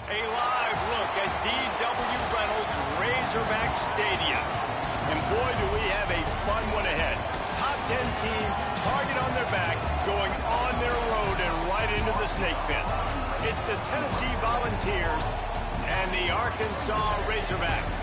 A live look at D.W. Reynolds Razorback Stadium. And boy, do we have a fun one ahead. Top 10 team, target on their back, going on their road and right into the snake pit. It's the Tennessee Volunteers and the Arkansas Razorbacks.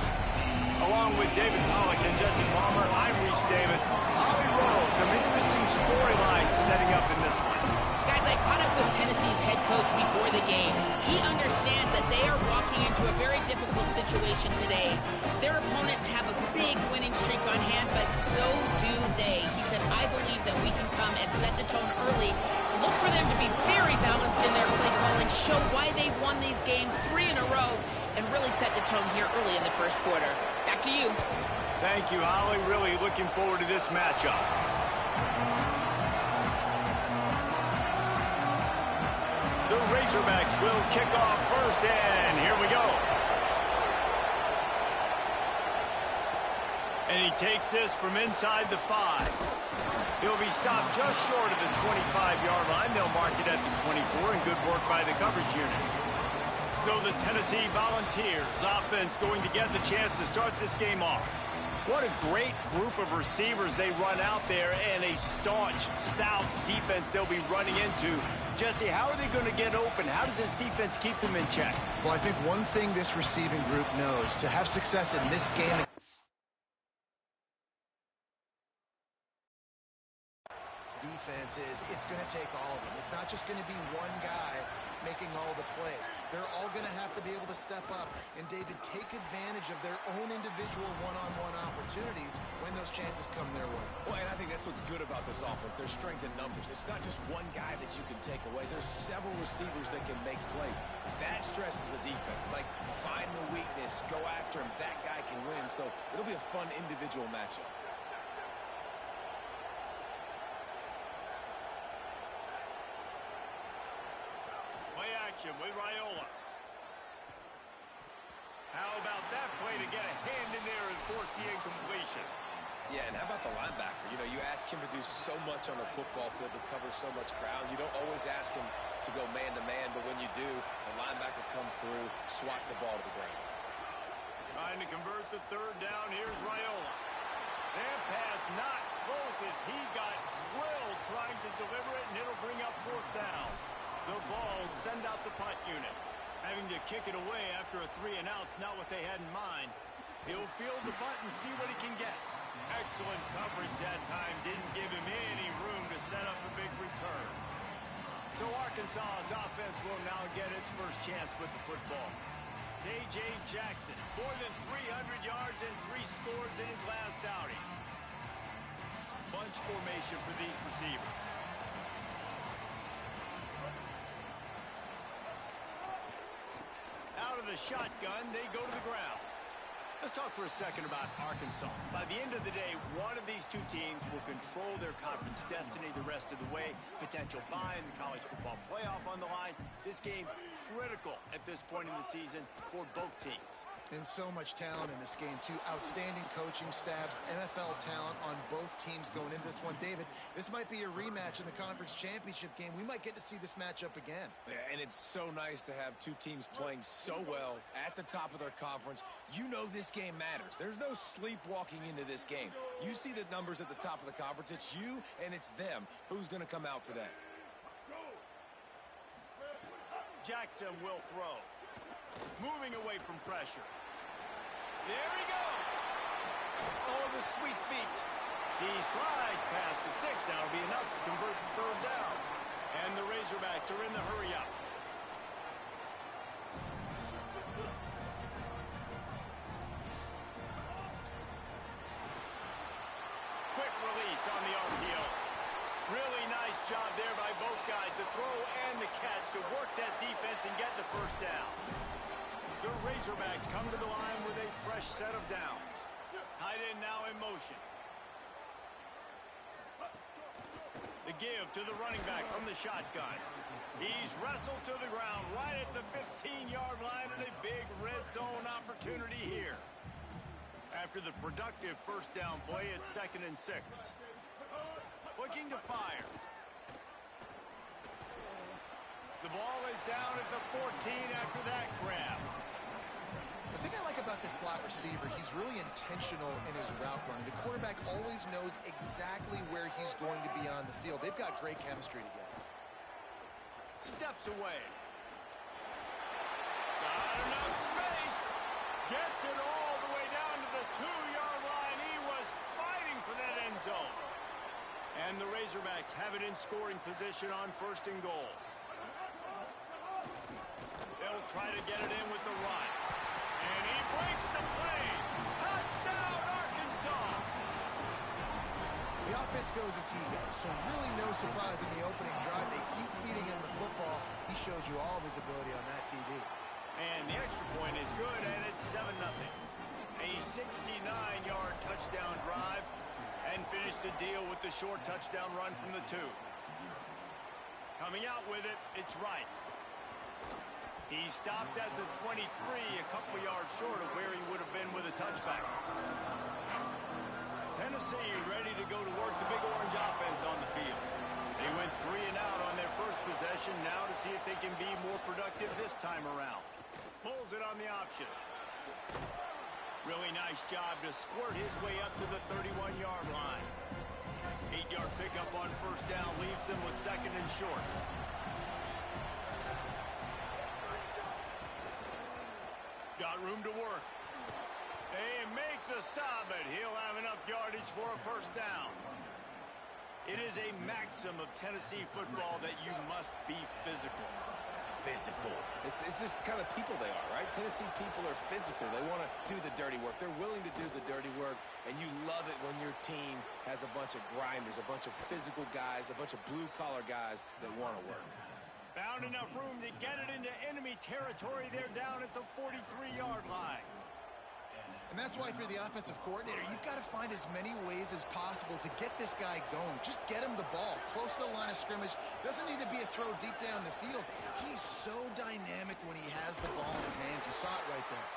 Along with David Pollack and Jesse Palmer, I'm Reese Davis. Holly Rowe, some interesting storylines setting up in this one. Guys, I caught up with Tennessee's head coach before the game. He understands that they are walking into a very difficult situation today. Their opponents have a big winning streak on hand, but so do they. He said, I believe that we can come and set the tone early. Look for them to be very balanced in their play calling, show why they've won these games 3 in a row, and really set the tone here early in the first quarter. Back to you. Thank you, Holly. Really looking forward to this matchup. The Razorbacks will kick off first, and here we go. And he takes this from inside the 5. He'll be stopped just short of the 25-yard line. They'll mark it at the 24, and good work by the coverage unit. So the Tennessee Volunteers offense going to get the chance to start this game off. What a great group of receivers they run out there, and a staunch, stout defense they'll be running into. Jesse, how are they going to get open? How does this defense keep them in check? Well, I think one thing this receiving group knows, to have success in this game, defense is it's going to take all of them. It's not just going to be one guy making all the plays. They're all going to have to be able to step up and, David, take advantage of their own individual one-on-one opportunities when those chances come their way. Well, and I think that's what's good about this offense, their strength in numbers. It's not just one guy that you can take away. There's several receivers that can make plays. That stresses the defense. Like, find the weakness, go after him. That guy can win. So it'll be a fun individual matchup. With Raiola. How about that play to get a hand in there and force the incompletion? Yeah, and how about the linebacker? You know, you ask him to do so much on the football field, to cover so much ground. You don't always ask him to go man-to-man, but when you do, the linebacker comes through, swats the ball to the ground. Trying to convert the third down. Here's Raiola. That pass not close as he got drilled trying to deliver it, and it'll bring up fourth down. The Vols send out the punt unit. Having to kick it away after a 3-and-out's not what they had in mind. He'll field the punt and see what he can get. Excellent coverage that time. Didn't give him any room to set up a big return. So Arkansas's offense will now get its first chance with the football. J.J. Jackson, more than 300 yards and 3 scores in his last outing. Bunch formation for these receivers. Out of the shotgun, they go to the ground. Let's talk for a second about Arkansas. By the end of the day, one of these two teams will control their conference destiny the rest of the way. Potential bye in the college football playoff on the line. This game critical at this point in the season for both teams. And so much talent in this game, too. Outstanding coaching staffs, NFL talent on both teams going into this one. David, this might be a rematch in the conference championship game. We might get to see this matchup again. Yeah, and it's so nice to have two teams playing so well at the top of their conference. You know this game matters. There's no sleepwalking into this game. You see the numbers at the top of the conference. It's you and it's them. Who's going to come out today? Jackson will throw. Moving away from pressure. There he goes. Oh, the sweet feet. He slides past the sticks. That'll be enough to convert the third down. And the Razorbacks are in the hurry up. Quick release on the RPO. Really nice job there by both guys, the throw and the catch, to work that defense and get the first down. The Razorbacks come to the line with a fresh set of downs. Tight end now in motion. The give to the running back from the shotgun. He's wrestled to the ground right at the 15-yard line, and a big red zone opportunity here. After the productive first down play, it's 2nd and 6. Looking to fire. The ball is down at the 14 after that grab. The thing I like about this slot receiver, he's really intentional in his route running. The quarterback always knows exactly where he's going to be on the field. They've got great chemistry together. Steps away. Not enough space. Gets it all the way down to the 2-yard line. He was fighting for that end zone. And the Razorbacks have it in scoring position on 1st and goal. They'll try to get it in with the run. And he breaks the play. Touchdown, Arkansas. The offense goes as he goes, so really no surprise in the opening drive. They keep feeding him the football. He showed you all of his ability on that TD. And the extra point is good, and it's 7-0. A 69-yard touchdown drive, and finish the deal with the short touchdown run from the 2. Coming out with it, it's Wright. He stopped at the 23, a couple yards short of where he would have been with a touchback. Tennessee ready to go to work the Big Orange offense on the field. They went 3 and out on their first possession, now to see if they can be more productive this time around. Pulls it on the option. Really nice job to squirt his way up to the 31-yard line. 8-yard pickup on 1st down leaves them with 2nd and short. Got room to work. They make the stop, but he'll have enough yardage for a 1st down. It is a maxim of Tennessee football that you must be physical. Physical. It's this kind of people they are, right? Tennessee people are physical. They want to do the dirty work. They're willing to do the dirty work, and you love it when your team has a bunch of grinders, a bunch of physical guys, a bunch of blue-collar guys that want to work. Found enough room to get it into enemy territory. They're down at the 43-yard line. And that's why, if you're the offensive coordinator, you've got to find as many ways as possible to get this guy going. Just get him the ball close to the line of scrimmage. Doesn't need to be a throw deep down the field. He's so dynamic when he has the ball in his hands. You saw it right there.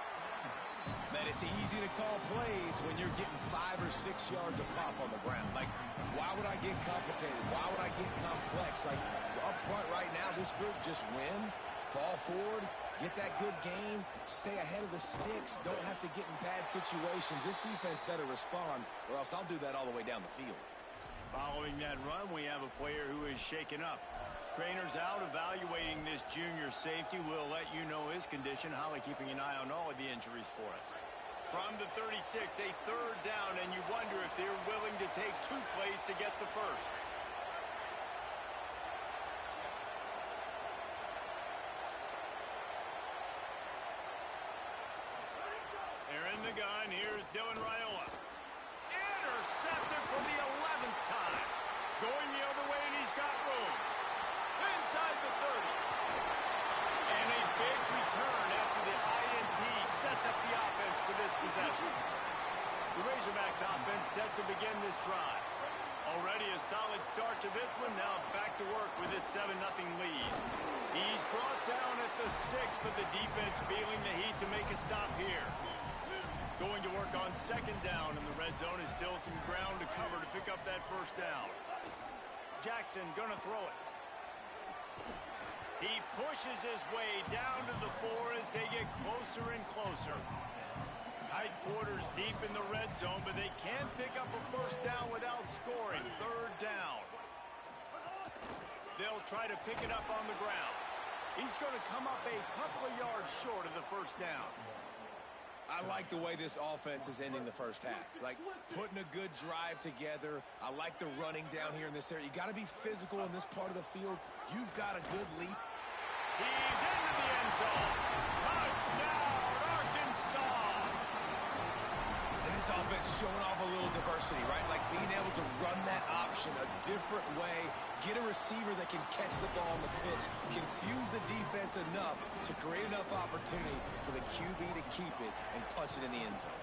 Man, it's easy to call plays when you're getting 5 or 6 yards of pop on the ground. Like, why would I get complicated? Why would I get complex? Like, up front right now, this group just win, fall forward, get that good game, stay ahead of the sticks, don't have to get in bad situations. This defense better respond, or else I'll do that all the way down the field. Following that run, we have a player who is shaken up. Trainer's out evaluating this junior safety. We'll let you know his condition. Holly keeping an eye on all of the injuries for us. From the 36, a 3rd down, and you wonder if they're willing to take 2 plays to get the 1st. They're in the gun. Here's Dylan Raiola. Intercepted for the 11th time. Going the other way, and he's got room. Inside the 30. And a big return after the INT sets up the offense for this possession. The Razorbacks offense set to begin this drive. Already a solid start to this one. Now back to work with this 7-0 lead. He's brought down at the 6, but the defense feeling the heat to make a stop here. Going to work on 2nd down, and the red zone is still some ground to cover to pick up that 1st down. Jackson gonna throw it. He pushes his way down to the 4 as they get closer and closer. Tight quarters deep in the red zone, but they can't pick up a 1st down without scoring. 3rd down. They'll try to pick it up on the ground. He's going to come up a couple of yards short of the 1st down. I like the way this offense is ending the 1st half. Like, putting a good drive together. I like the running down here in this area. You got to be physical in this part of the field. You've got a good lead. He's into the end zone. Touchdown, Arkansas. And this offense showing off a little diversity, right? Like being able to run that option a different way, get a receiver that can catch the ball on the pitch, confuse the defense enough to create enough opportunity for the QB to keep it and punch it in the end zone.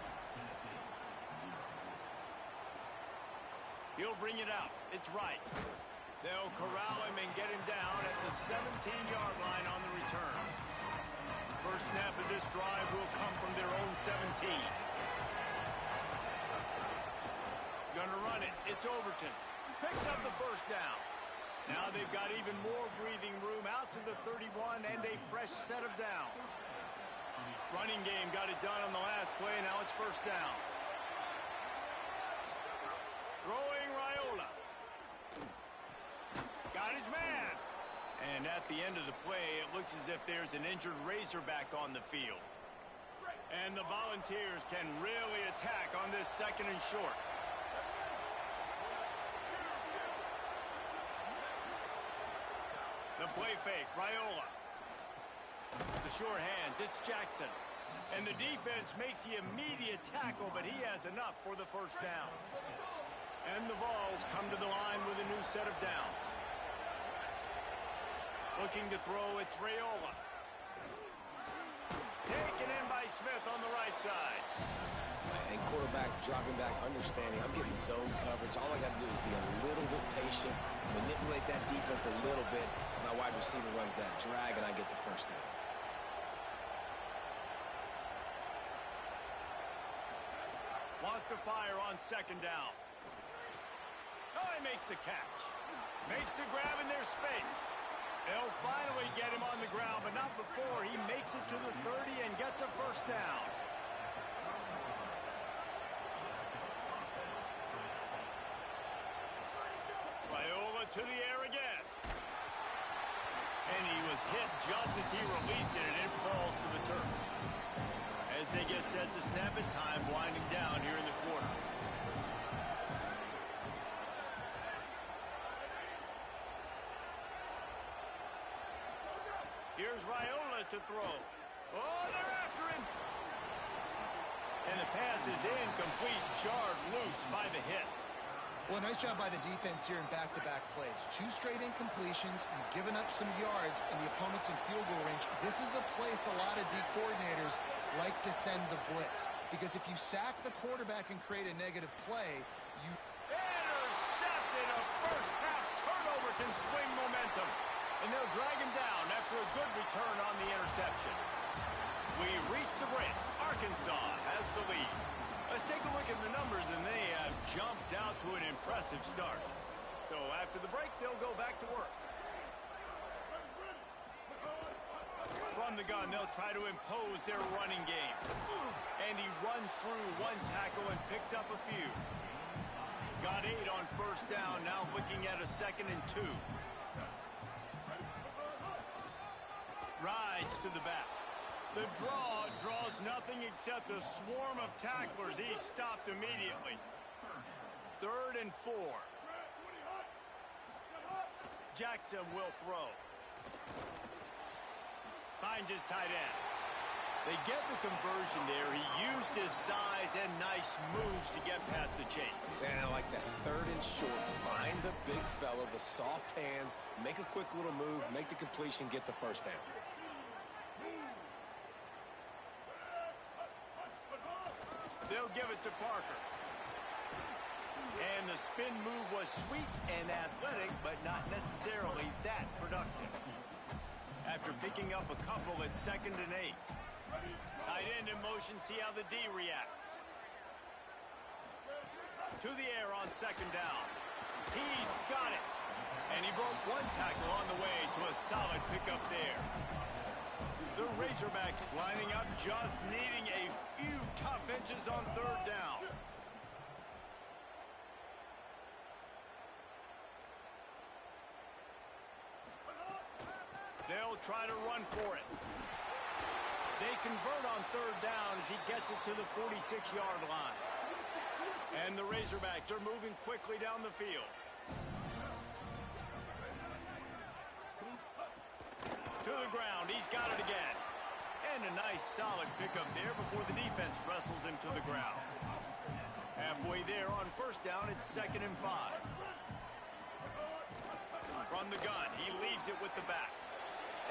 He'll bring it out. It's right. They'll corral him and get him down at the 17-yard line on the return. First snap of this drive will come from their own 17. Gonna run it. It's Overton. Picks up the 1st down. Now they've got even more breathing room out to the 31 and a fresh set of downs. Running game got it done on the last play. Now it's first down. Throwing Raiola. Got his man. And at the end of the play, it looks as if there's an injured Razorback on the field. And the Volunteers can really attack on this second and short. The play fake, Raiola. The sure hands, it's Jackson. And the defense makes the immediate tackle, but he has enough for the first down. And the Vols come to the line with a new set of downs. Looking to throw, it's Raiola. Taken in by Smith on the right side. And quarterback dropping back, understanding I'm getting zone coverage. All I got to do is be a little bit patient, manipulate that defense a little bit. My wide receiver runs that drag, and I get the first down. Wants to fire on second down. Oh, he makes the catch. Makes the grab in their space. They'll finally get him on the ground, but not before he makes it to the 30 and gets a first down. Raiola to the air again. And he was hit just as he released it, and it falls to the turf. As they get set to snap it, time winding down here in the quarter. Here's Raiola to throw. Oh, they're after him. And the pass is incomplete, jarred loose by the hit. Well, nice job by the defense here in back-to-back plays. 2 straight incompletions. You've given up some yards, and the opponent's in field goal range. This is a place a lot of D coordinators like to send the blitz. Because if you sack the quarterback and create a negative play, you... Intercepted! A first-half turnover can swing momentum. And they'll drag him down after a good return on the interception. We've reached the break. Arkansas has the lead. Let's take a look at the numbers, and they have jumped out to an impressive start. So after the break, they'll go back to work. From the gun, they'll try to impose their running game. And he runs through one tackle and picks up a few. Got 8 on first down, now looking at a 2nd and 2. Rides to the back. The draw draws nothing except a swarm of tacklers. He's stopped immediately. 3rd and 4. Jackson will throw. Finds his tight end. They get the conversion there. He used his size and nice moves to get past the chain. And I like that 3rd and short. Find the big fella, the soft hands, make a quick little move, make the completion, get the first down. They'll give it to Parker. And the spin move was sweet and athletic, but not necessarily that productive. After picking up a couple at 2nd and 8. Tight end in motion, see how the D reacts. To the air on 2nd down. He's got it. And he broke one tackle on the way to a solid pickup there. The Razorbacks lining up, just needing a few tough inches on 3rd down. They'll try to run for it. They convert on 3rd down as he gets it to the 46-yard line. And the Razorbacks are moving quickly down the field. To the ground, he's got it again. And a nice solid pickup there before the defense wrestles him to the ground. Halfway there on first down, it's 2nd and 5. From the gun, he leaves it with the back.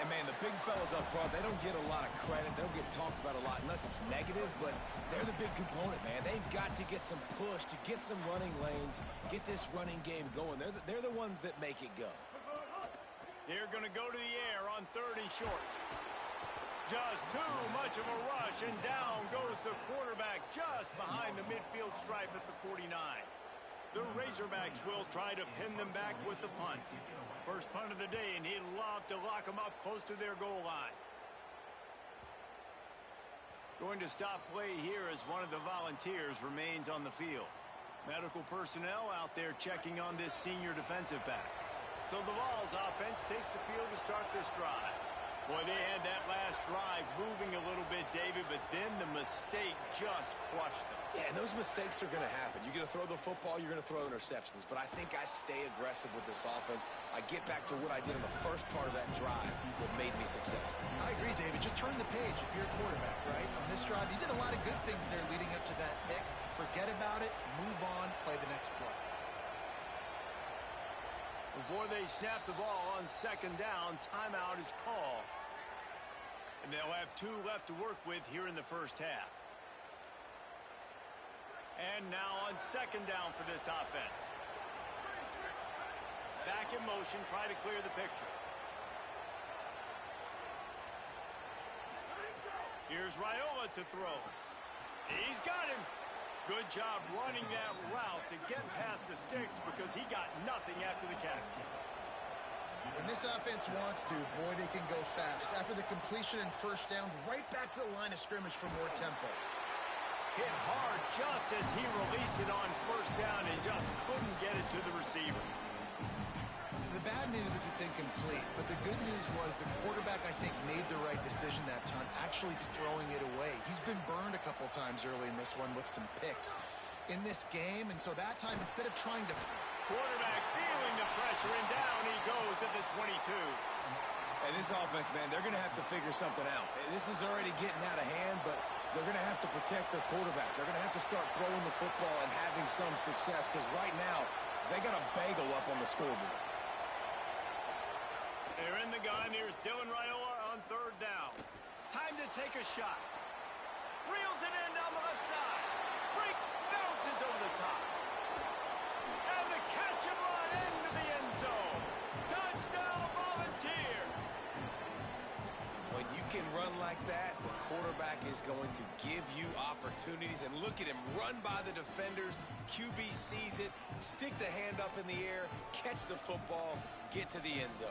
And, man, the big fellas up front, they don't get a lot of credit. They don't get talked about a lot unless it's negative, but they're the big component, man. They've got to get some push, to get some running lanes, get this running game going. They're the ones that make it go. They're going to go to the air on 3rd and short. Just too much of a rush, and down goes the quarterback just behind the midfield stripe at the 49. The Razorbacks will try to pin them back with the punt. First punt of the day, and he'd love to lock them up close to their goal line. Going to stop play here as one of the Volunteers remains on the field. Medical personnel out there checking on this senior defensive back. So the Vols offense takes the field to start this drive. Boy, they had that last drive moving a little bit, David, but then the mistake just crushed them. Yeah, and those mistakes are going to happen. You're going to throw the football, you're going to throw interceptions. But I think I stay aggressive with this offense. I get back to what I did in the first part of that drive that made me successful. I agree, David. Just turn the page if you're a quarterback, right? On this drive, you did a lot of good things there leading up to that pick. Forget about it, move on, play the next play. Before they snap the ball on second down, timeout is called. And they'll have 2 left to work with here in the first half. And now on second down for this offense. Back in motion, try to clear the picture. Here's Raiola to throw. He's got him. Good job running that route to get past the sticks because he got nothing after the catch. When this offense wants to, boy, they can go fast. After the completion and first down, right back to the line of scrimmage for more tempo. Hit hard just as he released it on first down and just couldn't get it to the receiver. The bad news is it's incomplete, but the good news was the quarterback, I think, made the right decision that time, actually throwing it away. He's been burned a couple times early in this one with some picks in this game, and so that time, instead of trying to... Quarterback feeling the pressure, and down he goes at the 22. And this offense, man, they're going to have to figure something out. This is already getting out of hand, but they're going to have to protect their quarterback. They're going to have to start throwing the football and having some success because right now, they got a bagel up on the scoreboard. They're in the gun. Here's Dylan Raiola on third down. Time to take a shot. Reels it in down the left side. Break bounces over the top. And the catch and run into the end zone. Touchdown, Volunteers. When you can run like that, the quarterback is going to give you opportunities. And look at him run by the defenders. QB sees it, stick the hand up in the air, catch the football, get to the end zone.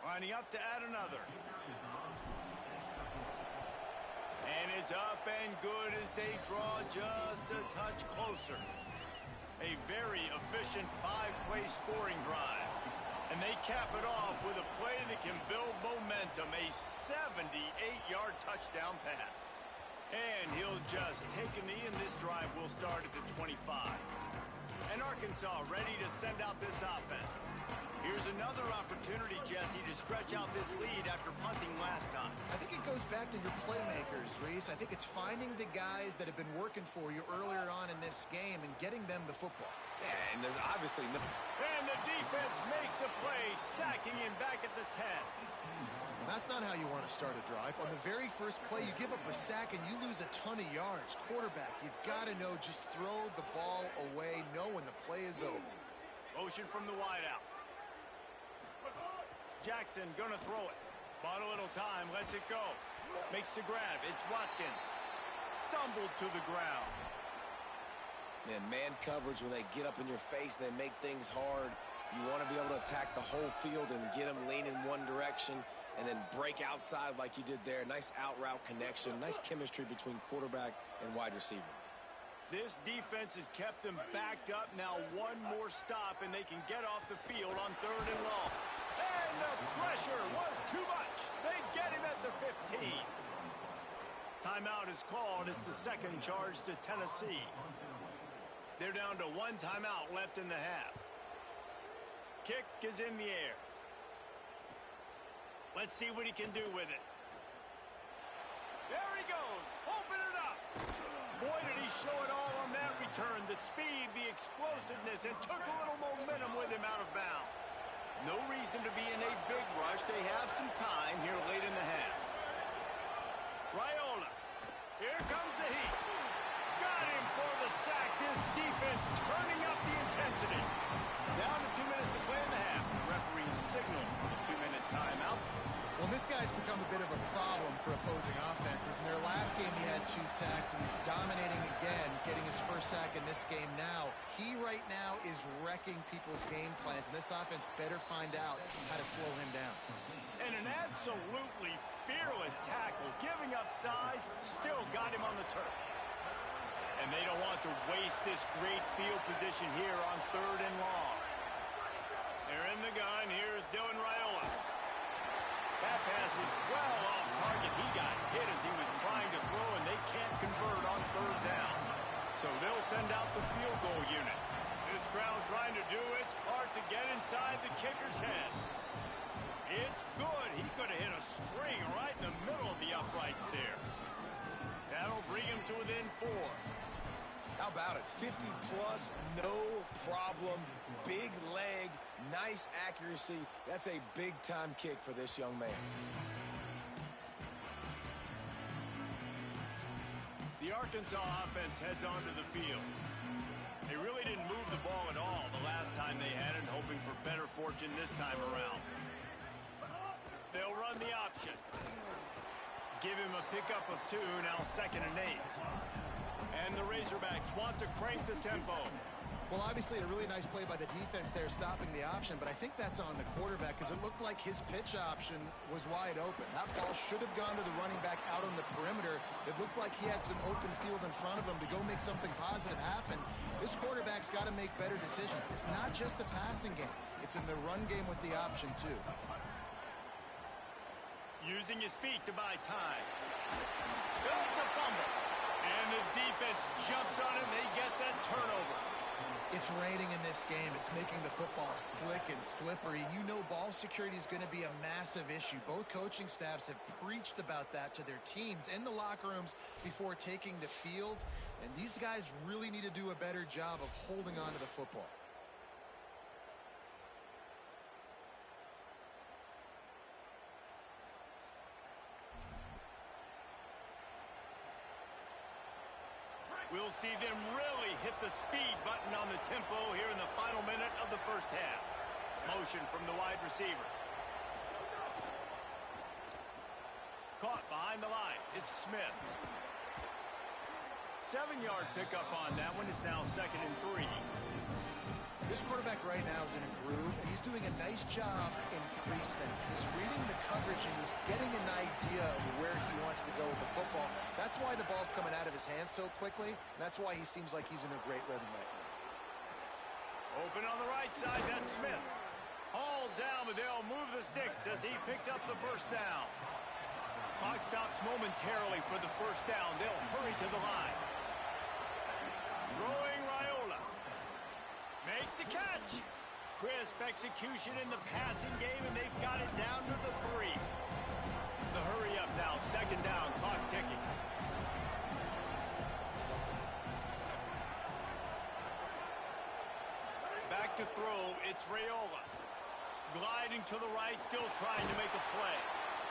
Lining up to add another. And it's up and good as they draw just a touch closer. A very efficient 5-play scoring drive. And they cap it off with a play that can build momentum, a 78-yard touchdown pass. And he'll just take a knee, and this drive will start at the 25. And Arkansas ready to send out this offense. Here's another opportunity, Jesse, to stretch out this lead after punting last time. I think it goes back to your playmakers, Reese. I think it's finding the guys that have been working for you earlier on in this game and getting them the football. Yeah, and there's obviously no... And the defense makes a play, sacking him back at the 10. And that's not how you want to start a drive. On the very first play, you give up a sack and you lose a ton of yards. Quarterback, you've got to know, just throw the ball away, know when the play is over. Motion from the wideout. Jackson gonna throw it. Bought a little time, lets it go. Makes the grab, it's Watkins. Stumbled to the ground. Man coverage, when they get up in your face, they make things hard. You want to be able to attack the whole field and get them leaning one direction and then break outside like you did there. Nice out route connection, nice chemistry between quarterback and wide receiver. This defense has kept them backed up. Now one more stop and they can get off the field on third and long. And the pressure was too much. They get him at the 15. Timeout is called. It's the second charge to Tennessee. They're down to one timeout left in the half. Kick is in the air. Let's see what he can do with it. There he goes. Open it up. Boy, did he show it all on that return. The speed, the explosiveness, and took a little momentum with him out of bounds. No reason to be in a big rush. They have some time here late in the half. Raiola. Here comes the heat. Got him for the sack. This defense turning up the intensity. Down to 2 minutes to play in the half. The referee signaled for the 2-minute timeout. Well, this guy's become a bit of a problem for opposing offenses. In their last game, he had 2 sacks, and he's dominating again, getting his first sack in this game now. He right now is wrecking people's game plans, and this offense better find out how to slow him down. And an absolutely fearless tackle, giving up size, still got him on the turf. And they don't want to waste this great field position here on 3rd and long. They're in the gun. Here's Dylan Raiola. That pass is well off target. He got hit as he was trying to throw, and they can't convert on 3rd down. So they'll send out the field goal unit. This crowd trying to do its part to get inside the kicker's head. It's good. He could have hit a string right in the middle of the uprights there. That'll bring him to within 4. How about it? 50-plus, no problem. Big leg, nice accuracy. That's a big-time kick for this young man. The Arkansas offense heads onto the field. They really didn't move the ball at all the last time they had it, hoping for better fortune this time around. They'll run the option. Give him a pickup of 2, now 2nd and 8. And the Razorbacks want to crank the tempo. Well, obviously a really nice play by the defense there, stopping the option, but I think that's on the quarterback because it looked like his pitch option was wide open. That ball should have gone to the running back out on the perimeter. It looked like he had some open field in front of him to go make something positive happen. This quarterback's got to make better decisions. It's not just the passing game. It's in the run game with the option, too. Using his feet to buy time. Oh, it's a fumble. And the defense jumps on it, and they get that turnover. It's raining in this game. It's making the football slick and slippery. You know ball security is going to be a massive issue. Both coaching staffs have preached about that to their teams in the locker rooms before taking the field. And these guys really need to do a better job of holding on to the football. We'll see them really hit the speed button on the tempo here in the final minute of the first half. Motion from the wide receiver. Caught behind the line. It's Smith. 7-yard pickup on that one. Is now 2nd and 3. This quarterback right now is in a groove, and he's doing a nice job in crease now. He's reading the coverage, and he's getting an idea of where he wants to go with the football. That's why the ball's coming out of his hands so quickly, and that's why he seems like he's in a great rhythm right now. Open on the right side, that's Smith. Hauled down, but they'll move the sticks as he picks up the first down. Clock stops momentarily for the first down. They'll hurry to the line. Throwing Raiola. Makes the catch. Crisp execution in the passing game, and they've got it down to the 3. The hurry up now, 2nd down, clock ticking. Back to throw, it's Raiola. Gliding to the right, still trying to make a play.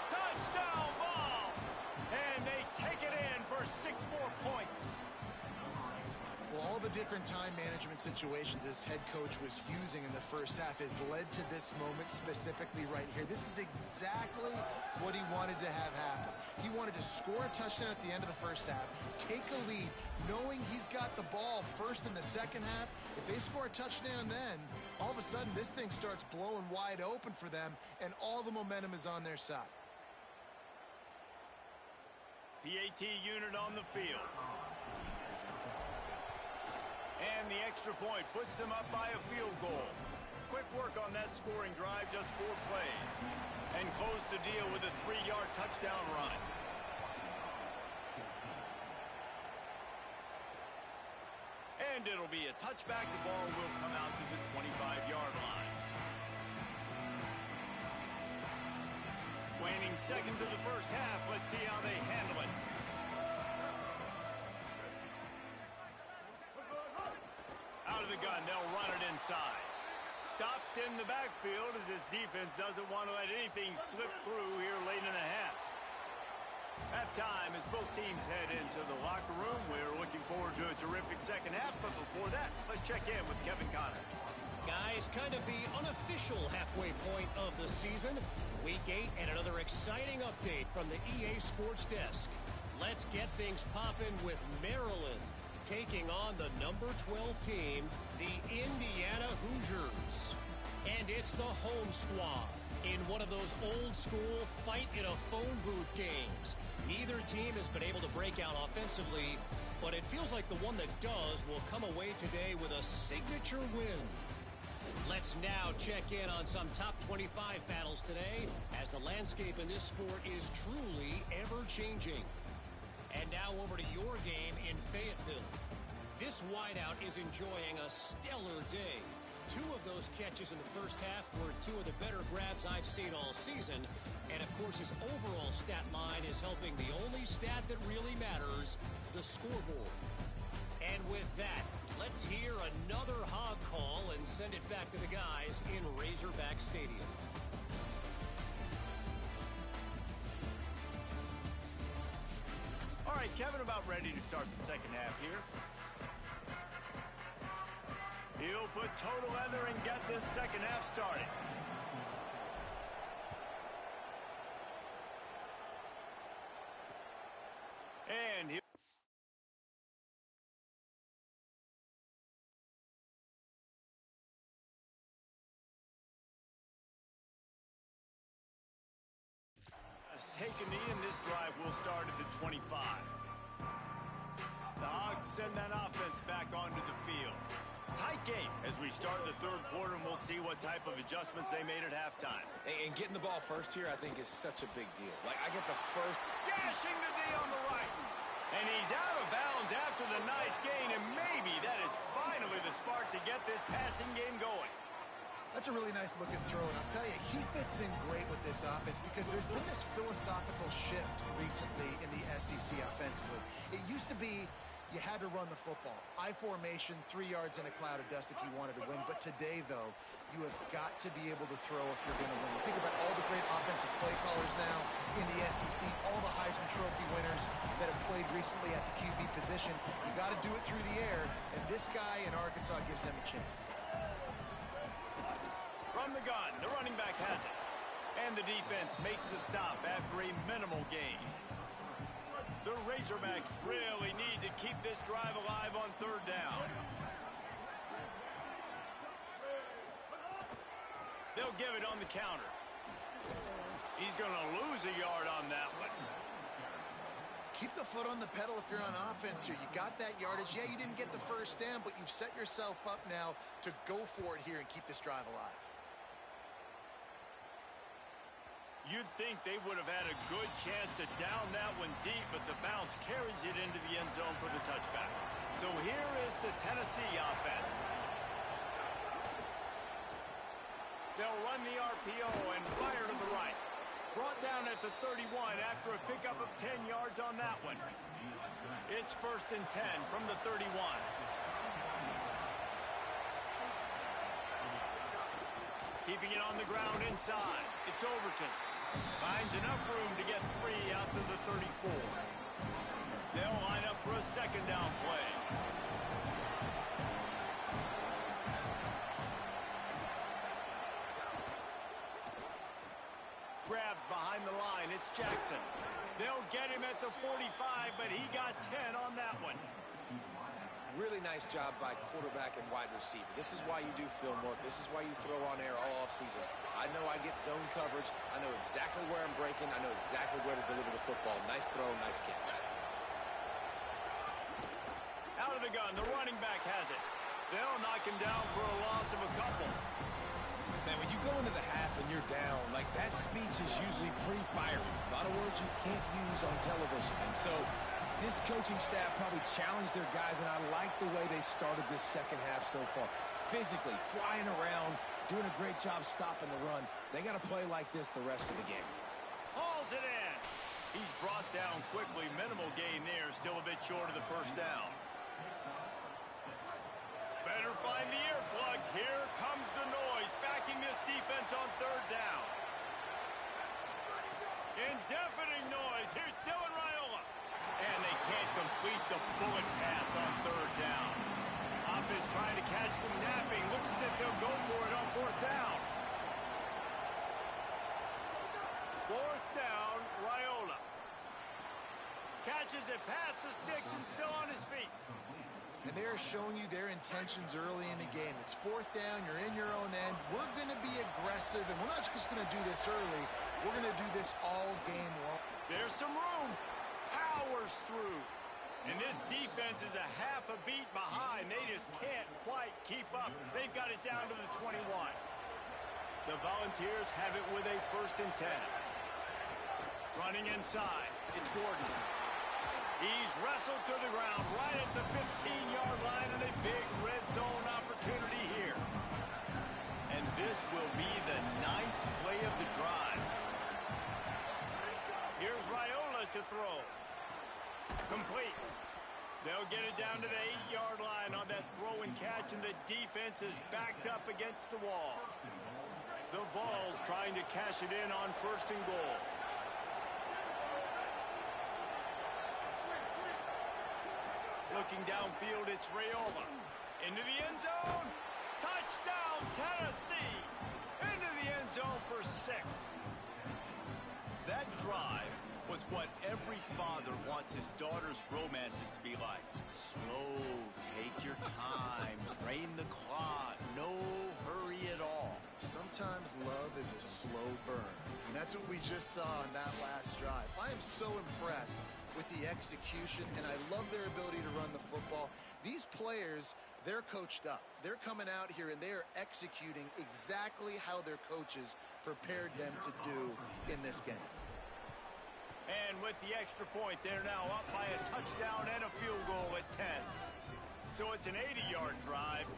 Touchdown ball! And they take it in for 6 more points. Well, all the different time management situations this head coach was using in the first half has led to this moment specifically right here. This is exactly what he wanted to have happen. He wanted to score a touchdown at the end of the first half, take a lead, knowing he's got the ball first in the second half. If they score a touchdown then, all of a sudden this thing starts blowing wide open for them, and all the momentum is on their side. PAT unit on the field. And the extra point puts them up by a field goal. Quick work on that scoring drive, just 4 plays. And close the deal with a 3-yard touchdown run. And it'll be a touchback. The ball will come out to the 25-yard line. Waning seconds of the first half. Let's see how they handle it. side. Stopped in the backfield as his defense doesn't want to let anything slip through here late in the half. Halftime as both teams head into the locker room. We're looking forward to a terrific second half, but before that, let's check in with Kevin Connors. Guys, kind of the unofficial halfway point of the season. Week 8 and another exciting update from the EA Sports Desk. Let's get things popping with Maryland taking on the number 12 team, the Indiana Hoosiers. And it's the home squad in one of those old-school fight-in-a-phone-booth games. Neither team has been able to break out offensively, but it feels like the one that does will come away today with a signature win. Let's now check in on some top 25 battles today, as the landscape in this sport is truly ever-changing. And now over to your game in Fayetteville. This wideout is enjoying a stellar day. 2 of those catches in the first half were 2 of the better grabs I've seen all season. And, of course, his overall stat line is helping the only stat that really matters, the scoreboard. And with that, let's hear another hog call and send it back to the guys in Razorback Stadium. All right, Kevin, about ready to start the second half here. He'll put total leather and get this second half started. And he'll... Take a knee, and this drive will start at the 25. The Hogs send that offense back onto the field. Tight game as we start the third quarter, and we'll see what type of adjustments they made at halftime. And getting the ball first here, I think, is such a big deal. Like, I get the first... Dashing the D on the right. And he's out of bounds after the nice gain, and maybe that is finally the spark to get this passing game going. That's a really nice looking throw, and I'll tell you, he fits in great with this offense because there's been this philosophical shift recently in the SEC offensively. It used to be you had to run the football. I formation, 3 yards in a cloud of dust if you wanted to win. But today, though, you have got to be able to throw if you're going to win. Think about all the great offensive play callers now in the SEC, all the Heisman Trophy winners that have played recently at the QB position. You got to do it through the air, and this guy in Arkansas gives them a chance. From the gun, the running back has it. And the defense makes the stop after a minimal gain. The Razorbacks really need to keep this drive alive on third down. They'll give it on the counter. He's going to lose a yard on that one. Keep the foot on the pedal if you're on offense here. You got that yardage. Yeah, you didn't get the first down, but you've set yourself up now to go for it here and keep this drive alive. You'd think they would have had a good chance to down that one deep, but the bounce carries it into the end zone for the touchback. So here is the Tennessee offense. They'll run the RPO and fire to the right. Brought down at the 31 after a pickup of 10 yards on that one. It's 1st and 10 from the 31. Keeping it on the ground inside. It's Overton. Finds enough room to get 3 out to the 34. They'll line up for a second down play. Grabbed behind the line. It's Jackson. They'll get him at the 45, but he got 10 on that one. Really nice job by quarterback and wide receiver. This is why you do film work. This is why you throw on air all offseason. I know I get zone coverage. I know exactly where I'm breaking. I know exactly where to deliver the football. Nice throw, nice catch. Out of the gun, the running back has it. They'll knock him down for a loss of a couple. Man, when you go into the half and you're down, like, that speech is usually pretty fiery. A lot of words you can't use on television. And so this coaching staff probably challenged their guys, and I like the way they started this second half so far. Physically, flying around, doing a great job stopping the run. They got to play like this the rest of the game. Hauls it in. He's brought down quickly. Minimal gain there. Still a bit short of the first down. Better find the earplugs. Here comes the noise, backing this defense on third down. Indefinite noise. Here's Dylan Raiola. And they can't complete the bullet pass on third down. Offense trying to catch them napping. Looks as if they'll go for it on fourth down. Fourth down, Raiola. Catches it past the sticks and still on his feet. And they are showing you their intentions early in the game. It's fourth down. You're in your own end. We're going to be aggressive, and we're not just going to do this early. We're going to do this all game long. There's some room. Powers through. And this defense is a half a beat behind. They just can't quite keep up. They've got it down to the 21. The Volunteers have it with a 1st and 10. Running inside. It's Gordon. He's wrestled to the ground right at the 15-yard line and a big red zone opportunity here. And this will be the 9th play of the drive. Here's Raiola to throw. Complete. They'll get it down to the 8-yard line on that throw and catch, and the defense is backed up against the wall. The Vols trying to cash it in on 1st and goal. Looking downfield, it's Raiola. Into the end zone. Touchdown, Tennessee. Into the end zone for 6. That drive was what every father wants his daughter's romances to be like. Slow, take your time, train the clock, no hurry at all. Sometimes love is a slow burn, and that's what we just saw on that last drive. I am so impressed with the execution, and I love their ability to run the football. These players, they're coached up. They're coming out here, and they are executing exactly how their coaches prepared them to do in this game. And with the extra point, they're now up by a touchdown and a field goal at 10. So it's an 80-yard drive,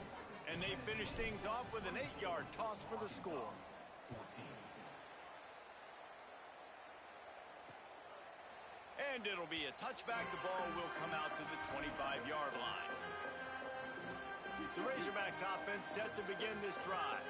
and they finish things off with an 8-yard toss for the score. And it'll be a touchback. The ball will come out to the 25-yard line. The Razorbacks offense set to begin this drive.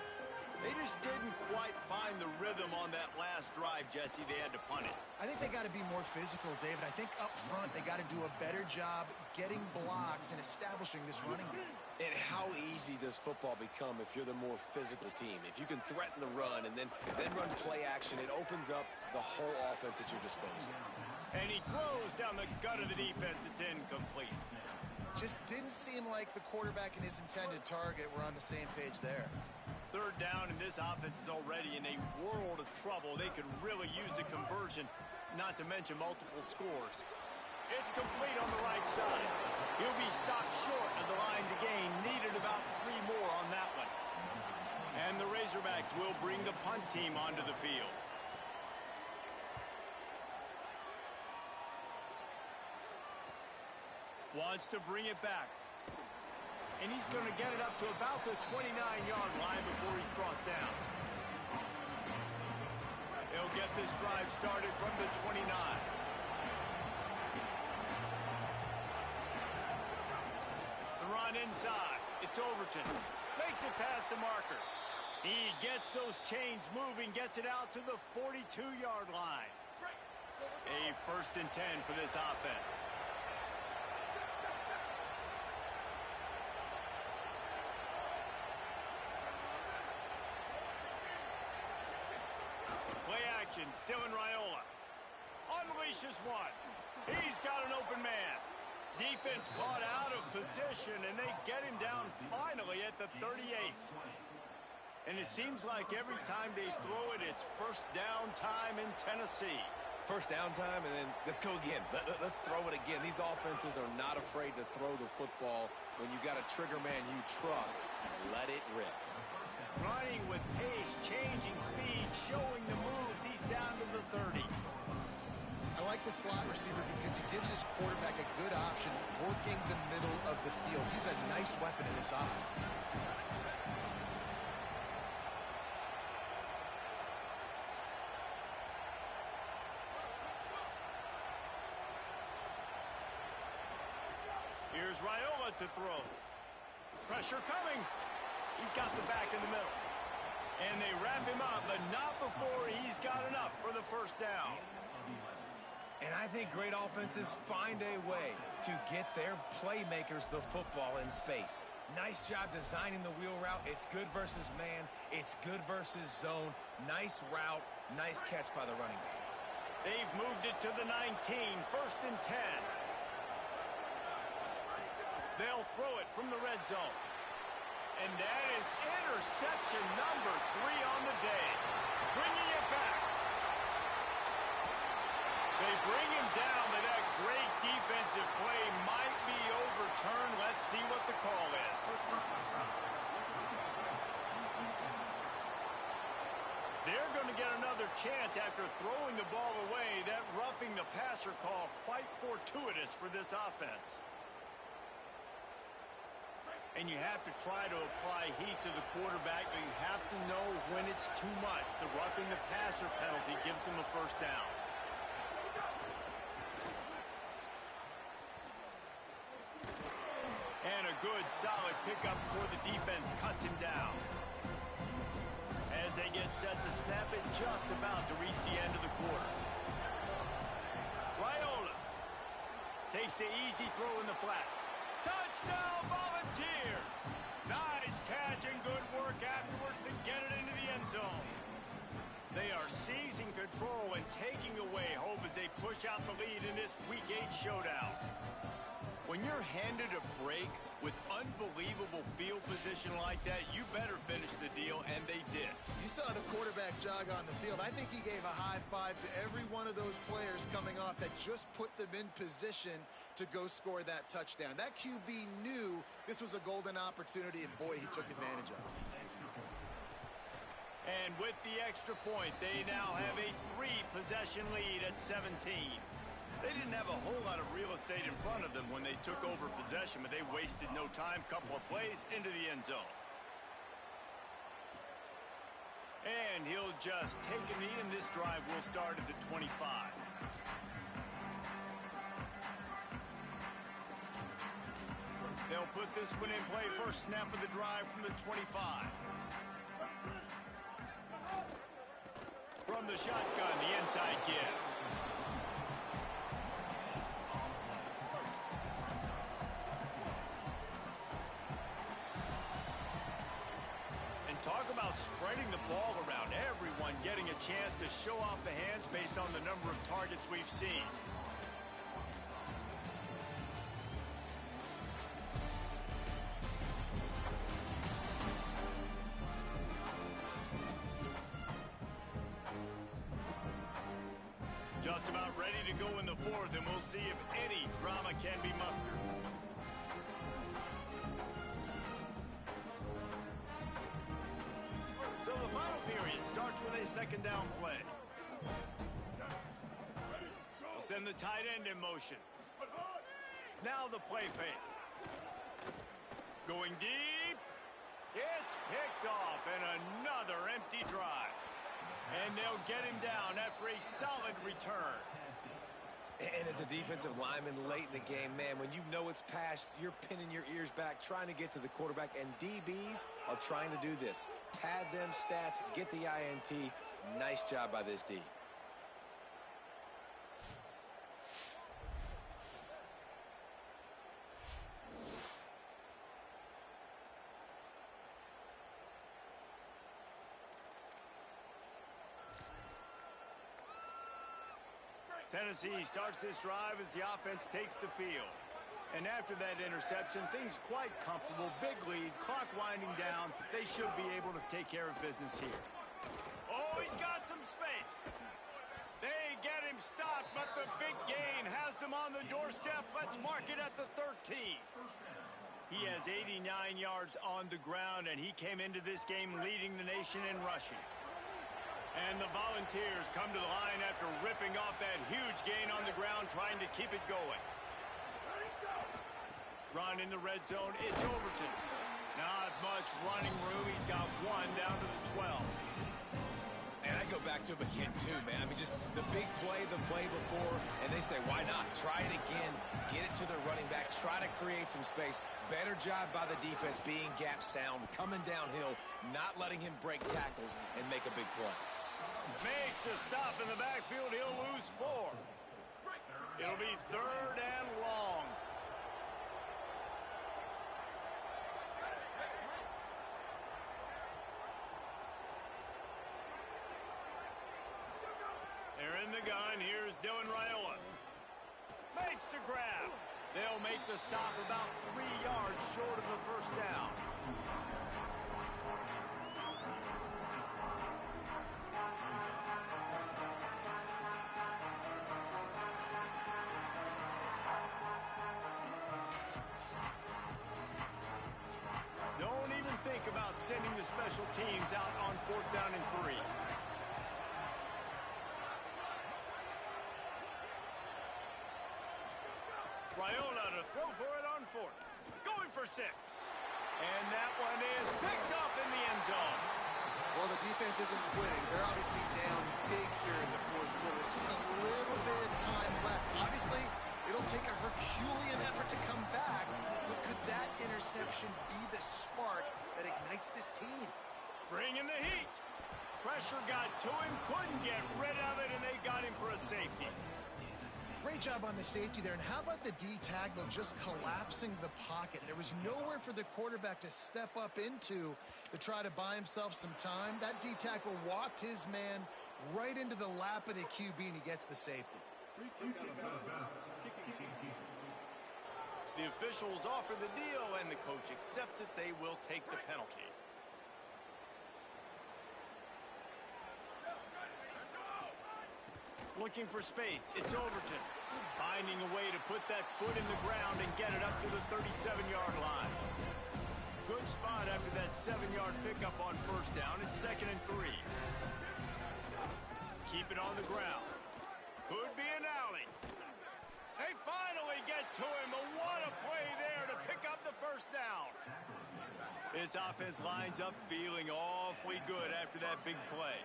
They just didn't quite find the rhythm on that last drive, Jesse. They had to punt it. I think they got to be more physical, David. I think up front they got to do a better job getting blocks and establishing this running game. And how easy does football become if you're the more physical team? If you can threaten the run and then run play action, it opens up the whole offense at your disposal. And he throws down the gut of the defense. It's incomplete. Just didn't seem like the quarterback and his intended target were on the same page there. Third down, and this offense is already in a world of trouble. They could really use a conversion, not to mention multiple scores. It's complete on the right side. He'll be stopped short of the line to gain. Needed about 3 more on that one. And the Razorbacks will bring the punt team onto the field. Wants to bring it back. And he's going to get it up to about the 29-yard line before he's brought down. He'll get this drive started from the 29. The run inside. It's Overton. Makes it past the marker. He gets those chains moving, gets it out to the 42-yard line. A 1st and 10 for this offense. Play action, Dylan Raiola. Unleashes one. He's got an open man. Defense caught out of position, and they get him down finally at the 38th. And it seems like every time they throw it, it's 1st down time in Tennessee. 1st down time, and then let's go again. Let's throw it again. These offenses are not afraid to throw the football when you got a trigger man you trust. Let it rip. Running with pace, changing speed, showing the moves. He's down to the 30. I like the slot receiver because he gives his quarterback a good option working the middle of the field. He's a nice weapon in this offense. Here's Raiola to throw. Pressure coming. He's got the back in the middle. And they wrap him up, but not before he's got enough for the first down. And I think great offenses find a way to get their playmakers the football in space. Nice job designing the wheel route. It's good versus man. It's good versus zone. Nice route. Nice catch by the running back. They've moved it to the 19, 1st and 10. They'll throw it from the red zone. And that is interception number 3 on the day. Bringing it back. They bring him down, but that great defensive play might be overturned. Let's see what the call is. They're going to get another chance after throwing the ball away. That roughing the passer call quite fortuitous for this offense. And you have to try to apply heat to the quarterback, but you have to know when it's too much. The roughing the passer penalty gives them a first down. And a good, solid pickup before the defense cuts him down. As they get set to snap it, just about to reach the end of the quarter. Raiola takes the easy throw in the flat. Touchdown, Volunteers! Nice catch and good work afterwards to get it into the end zone. They are seizing control and taking away hope as they push out the lead in this Week 8 showdown. When you're handed a break with unbelievable field position like that, you better finish the deal, and they did. You saw the quarterback jog on the field. I think he gave a high five to every one of those players coming off that just put them in position to go score that touchdown. That QB knew this was a golden opportunity, and boy, he took advantage of it. And with the extra point, they now have a 3-possession lead at 17. They didn't have a whole lot of real estate in front of them when they took over possession, but they wasted no time. Couple of plays into the end zone. And he'll just take a knee, and this drive will start at the 25. They'll put this one in play. First snap of the drive from the 25. From the shotgun, the inside give. Talk about spreading the ball around. Everyone getting a chance to show off the hands based on the number of targets we've seen. Just about ready to go in the 4th, and we'll see if any drama can be mustered. So the final period starts with a 2nd down play. They'll send the tight end in motion. Now the play fake. Going deep. It's picked off, and another empty drive. And they'll get him down after a solid return. And as a defensive lineman late in the game, man, when you know it's past, you're pinning your ears back, trying to get to the quarterback, and DBs are trying to do this. Pad them stats, get the INT. Nice job by this D. Tennessee starts this drive as the offense takes the field. And after that interception, things quite comfortable. Big lead, clock winding down. They should be able to take care of business here. Oh, he's got some space. They get him stopped, but the big gain has them on the doorstep. Let's mark it at the 13. He has 89 yards on the ground, and he came into this game leading the nation in rushing. And the Volunteers come to the line after ripping off that huge gain on the ground, trying to keep it going. Run in the red zone. It's Overton. Not much running room. He's got one down to the 12. And I go back back to him again, too, man. I mean, just the big play, the play before, and they say, why not? Try it again, get it to the running back, try to create some space. Better job by the defense being gap sound, coming downhill, not letting him break tackles and make a big play. Makes a stop in the backfield. He'll lose 4. It'll be 3rd and long. They're in the gun. Here's Dylan Raiola. Makes the grab. They'll make the stop about 3 yards short of the first down. Don't even think about sending the special teams out on 4th down and 3. Raiola to throw for it on 4th. Going for 6. And that one is picked off in the end zone. Well, the defense isn't quitting. They're obviously down big here in the 4th quarter. Just a little bit of time left. Obviously, it'll take a Herculean effort to come back. But could that interception be the spark that ignites this team? Bringing the heat. Pressure got to him, couldn't get rid of it, and they got him for a safety. Great job on the safety there. And how about the D tackle just collapsing the pocket? There was nowhere for the quarterback to step up into to try to buy himself some time. That D tackle walked his man right into the lap of the QB, and he gets the safety. The officials offer the deal, and the coach accepts it. They will take the penalty. Looking for space. It's Overton. Finding a way to put that foot in the ground and get it up to the 37-yard line. Good spot after that 7-yard pickup on 1st down. It's 2nd and 3. Keep it on the ground. Could be an alley. They finally get to him. But what a play there to pick up the 1st down. This offense lines up feeling awfully good after that big play.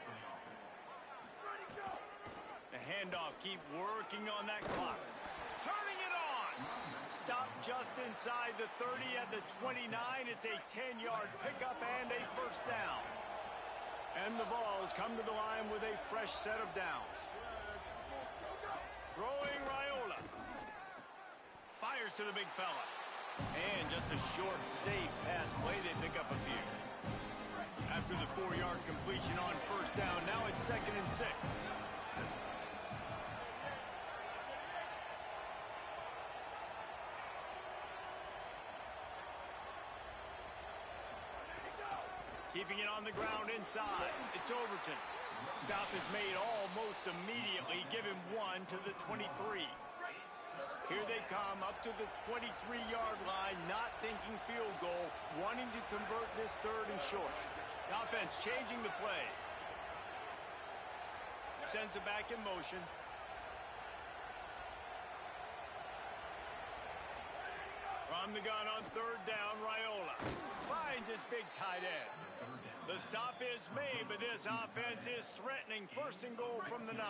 The handoff, keep working on that clock. Turning it on. Stop just inside the 30 at the 29. It's a 10-yard pickup and a 1st down. And the Vols come to the line with a fresh set of downs. Throwing Raiola. Fires to the big fella. And just a short, safe pass play. They pick up a few. After the 4-yard completion on 1st down, now it's 2nd and 6. Keeping it on the ground inside. It's Overton. Stop is made almost immediately. Give him 1 to the 23. Here they come up to the 23-yard line, not thinking field goal, wanting to convert this 3rd and short. The offense changing the play. Sends it back in motion. From the gun on 3rd down, Raiola finds his big tight end. The stop is made, but this offense is threatening. 1st and goal from the 9.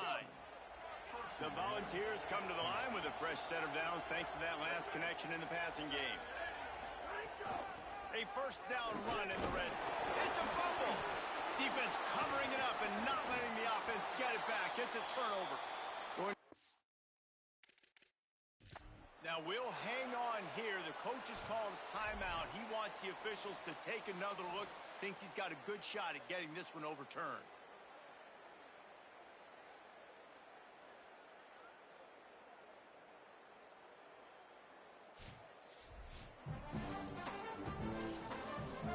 The Volunteers come to the line with a fresh set of downs thanks to that last connection in the passing game. A 1st down run in the red zone. It's a fumble. Defense covering it up and not letting the offense get it back. It's a turnover. Now we'll hang on here. The coach has called a timeout. He wants the officials to take another look. Thinks he's got a good shot at getting this one overturned.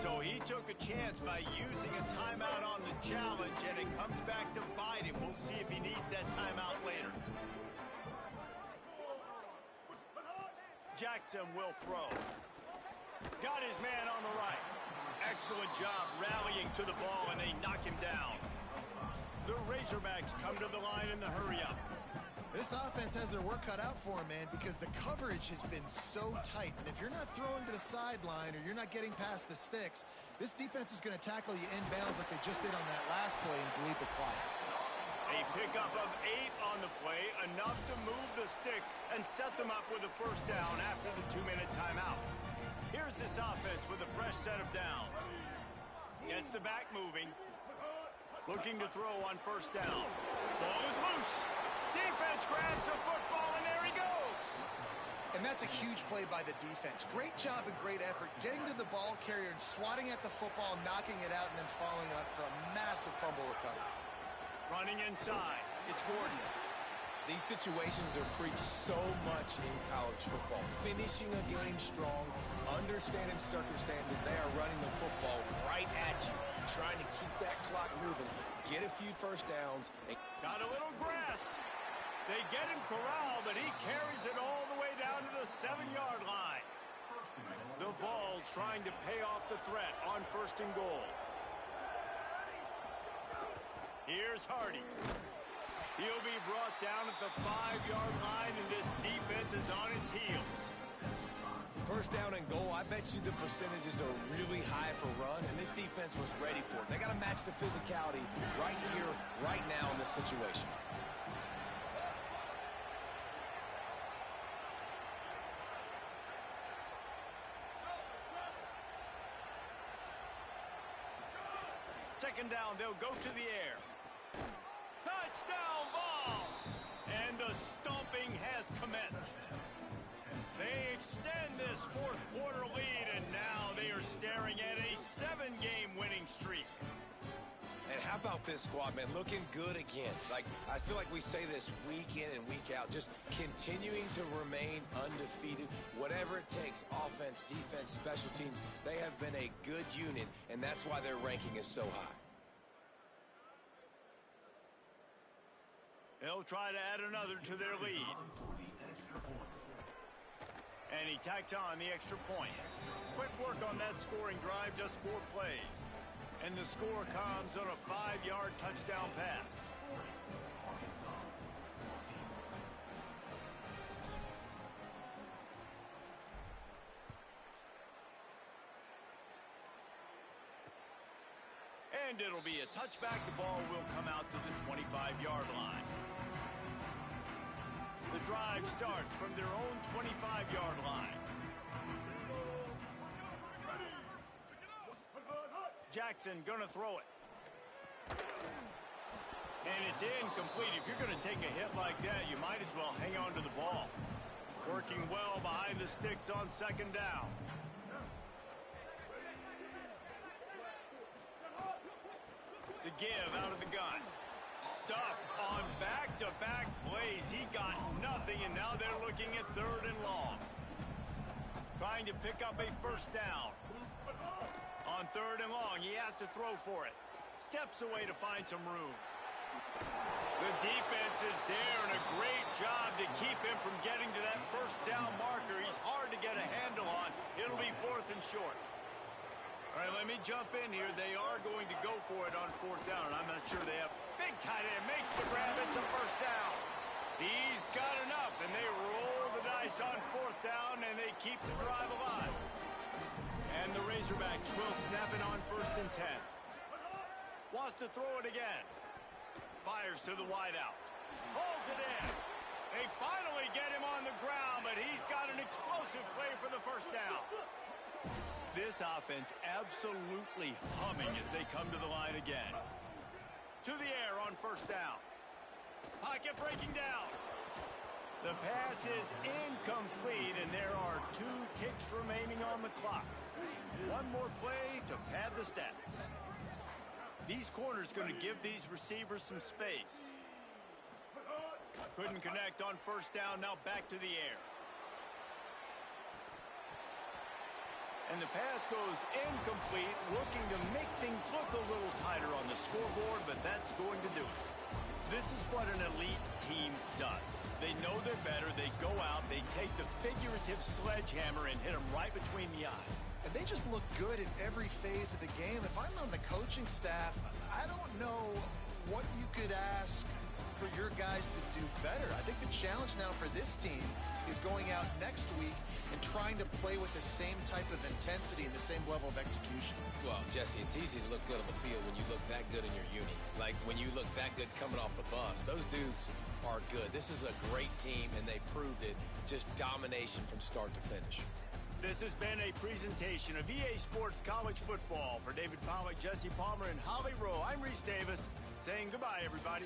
So he took a chance by using a timeout on the challenge, and it comes back to bite him. We'll see if he needs that timeout later. Jackson will throw. Got his man on the right. Excellent job rallying to the ball, and they knock him down. The Razorbacks come to the line in the hurry-up. This offense has their work cut out for them, man, because the coverage has been so tight. And if you're not throwing to the sideline or you're not getting past the sticks, this defense is going to tackle you inbounds like they just did on that last play and bleed the clock. pickup of 8 on the play, enough to move the sticks and set them up with a first down after the 2-minute timeout. Here's this offense with a fresh set of downs. Gets the back moving. Looking to throw on first down. Ball is loose. Defense grabs the football, and there he goes. And that's a huge play by the defense. Great job and great effort getting to the ball carrier and swatting at the football, knocking it out, and then following up for a massive fumble recovery. Running inside. It's Gordon. These situations are preached so much in college football. Finishing a game strong, understanding circumstances. They are running the football right at you, trying to keep that clock moving, get a few first downs. Got a little grass. They get him corralled, but he carries it all the way down to the 7-yard line. The Vols trying to pay off the threat on first and goal. Here's Hardy. He'll be brought down at the 5-yard line, and this defense is on its heels. First down and goal, I bet you the percentages are really high for run, and this defense was ready for it. They got to match the physicality right here, right now in this situation. Second down, they'll go to the air. Touchdown, Vols! And the stomping has commenced. They extend this fourth quarter lead, and now they are staring at a 7-game winning streak. And how about this squad, man? Looking good again. Like, I feel like we say this week in and week out, just continuing to remain undefeated. Whatever it takes, offense, defense, special teams, they have been a good unit, and that's why their ranking is so high. They'll try to add another to their lead. And he tacks on the extra point. Quick work on that scoring drive, just 4 plays. And the score comes on a 5-yard touchdown pass. And it'll be a touchback. The ball will come out to the 25-yard line. The drive starts from their own 25-yard line. Jackson gonna throw it. And it's incomplete. If you're gonna take a hit like that, you might as well hang on to the ball. Working well behind the sticks on second down. The give out of the gun. Stuffed on back-to-back plays. He got nothing, and now they're looking at third and long. Trying to pick up a first down. On third and long, he has to throw for it. Steps away to find some room. The defense is there, and a great job to keep him from getting to that first down marker. He's hard to get a handle on. It'll be fourth and short. All right, let me jump in here. They are going to go for it on fourth down, and I'm not sure they have. Big tight end makes the grab. It's a first down. He's got enough, and they roll the dice on fourth down, and they keep the drive alive. And the Razorbacks will snap it on first and 10. Wants to throw it again. Fires to the wideout. Pulls it in. They finally get him on the ground, but he's got an explosive play for the first down. This offense absolutely humming as they come to the line again. To the air on first down. Pocket breaking down. The pass is incomplete, and there are 2 ticks remaining on the clock. One more play to pad the stats. These corners going to give these receivers some space. Couldn't connect on first down, now back to the air. And the pass goes incomplete, looking to make things look a little tighter on the scoreboard, but that's going to do it. This is what an elite team does. They know they're better, they go out, they take the figurative sledgehammer and hit them right between the eyes. And they just look good in every phase of the game. If I'm on the coaching staff, I don't know what you could ask for your guys to do better. I think the challenge now for this team is going out next week and trying to play with the same type of intensity and the same level of execution. Well, Jesse, it's easy to look good on the field when you look that good in your uni. Like when you look that good coming off the bus. Those dudes are good. This is a great team, and they proved it. Just domination from start to finish. This has been a presentation of EA Sports College Football. For David Pollack, Jesse Palmer, and Holly Rowe, I'm Reese Davis saying goodbye, everybody.